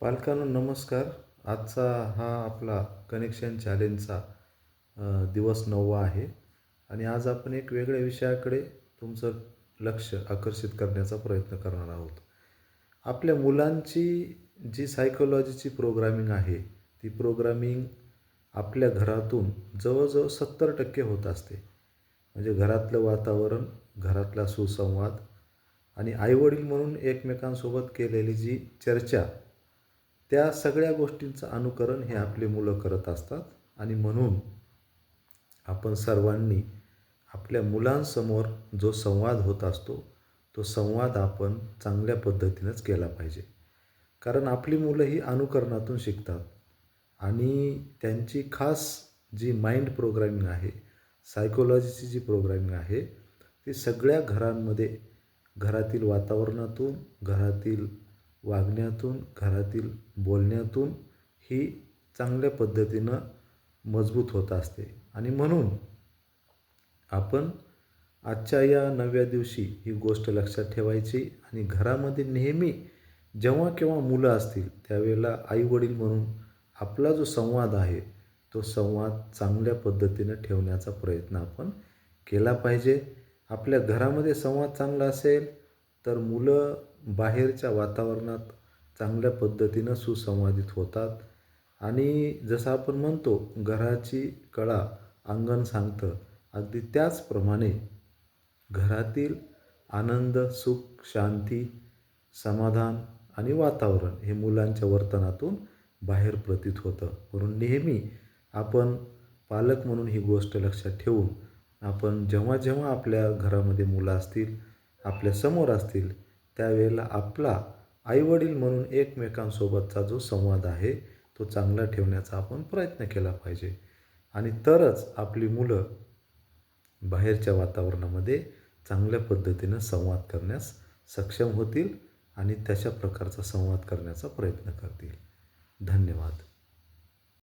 पालकांनो नमस्कार. आजचा हा आपला कनेक्शन चॅलेंजचा दिवस 9वा आहे आणि आज आपण एक वेगळ्या विषयाकडे तुमचं लक्ष आकर्षित करण्याचा प्रयत्न करणार आहोत. आपल्या मुलांची जी सायकोलॉजीची प्रोग्रामिंग आहे, ती प्रोग्रामिंग आपल्या घरातून जवळजवळ 70% होत असते. म्हणजे घरातलं वातावरण, घरातला सुसंवाद आणि आई-वडील म्हणून एकमेकांसोबत केलेली जी चर्चा, त्या सगळ्या गोष्टींचं अनुकरण हे आपली मुलं करत असतात आणि म्हणून आपण सर्वांनी आपल्या मुलांसमोर जो संवाद होत असतो, तो संवाद आपण चांगल्या पद्धतीनंच केला पाहिजे. कारण आपली मुलं ही अनुकरणातून शिकतात आणि त्यांची खास जी माइंड प्रोग्रामिंग आहे, सायकोलॉजीची जी प्रोग्रामिंग आहे, ती सगळ्या घरांमध्ये, घरातील वातावरणातून, घरातील वागण्यातून, घरातील बोलण्यातून ही चांगल्या पद्धतीनं मजबूत होत असते. आणि म्हणून आपण आजच्या या 9व्या दिवशी ही गोष्ट लक्षात ठेवायची आणि घरामध्ये नेहमी जेव्हा केव्हा मुलं असतील त्यावेळेला आई-वडील म्हणून आपला जो संवाद आहे, तो संवाद चांगल्या पद्धतीनं ठेवण्याचा प्रयत्न आपण केला पाहिजे. आपल्या घरामध्ये संवाद चांगला असेल तर मुलं बाहेरच्या वातावरणात चांगल्या पद्धतीनं सुसंवादित होतात आणि जसं आपण म्हणतो, घराची कळा अंगण सांगतं, अगदी त्याचप्रमाणे घरातील आनंद, सुख, शांती, समाधान आणि वातावरण हे मुलांच्या वर्तनातून बाहेर प्रतीत होतं. म्हणून नेहमी आपण पालक म्हणून ही गोष्ट लक्षात ठेवून आपण जेव्हा जेव्हा आपल्या घरामध्ये मुलं असतील, आपल्या समोर असतील, त्यावेळेला आपला आई-वडील म्हणून एकमेकांसोबतचा जो संवाद आहे, तो चांगला ठेवण्याचा आपण प्रयत्न केला पाहिजे. आणि तरच आपली मुलं बाहेरच्या वातावरणामध्ये चांगल्या पद्धतीनं संवाद करण्यास सक्षम होतील आणि तशा प्रकारचा संवाद करण्याचा प्रयत्न करतील. धन्यवाद.